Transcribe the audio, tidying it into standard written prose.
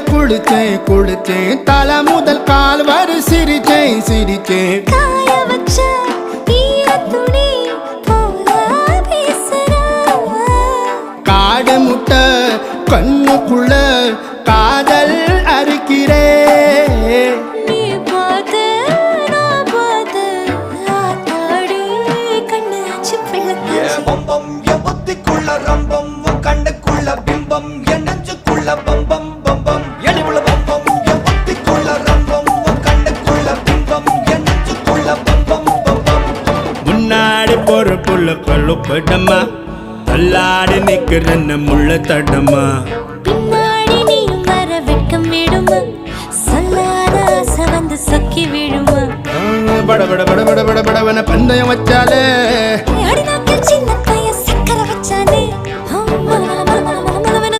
குளிச்சேன் குளிச்சேன் தலை முதல் கால் வரை சிரிச்சேன் சிரிச்சேன் காய வச்ச ஈரத்துணி போல பேசுற காடு முட்டை கண்ணுக்குள்ள காதல் அறுக்கிறே நீ பார்த்து நான் பார்த்து ஆத்தாடி கண்ணு ஆச்சு பிள்ளை பம்பம் என் புத்திக்குள்ள ரம்பம் உன் கண்ணுக்குள்ள பிம்பம் என் நெஞ்சுக்குள்ள பம்பம் பம்பம் எளிவுள்ள பம்பம் என் புத்திக்குள்ள ரம்பம் உன் கண்ணுக்குள்ள பிம்பம் என் நெஞ்சுக்குள்ள பம்பம் பம்பம் முன்னாடி போற புள்ள கழுப்படமா தள்ளாடி நிக்கிறன்ன முள்ள தடமா பின்னாடி நீயும் வர வெட்கம் விடுமா சொல்லாத ஆசை வந்து சொக்கி விடுமா பட பட பட பட பட படவன பந்தயம் வச்சாலே அடி நாக்கில் சின்ன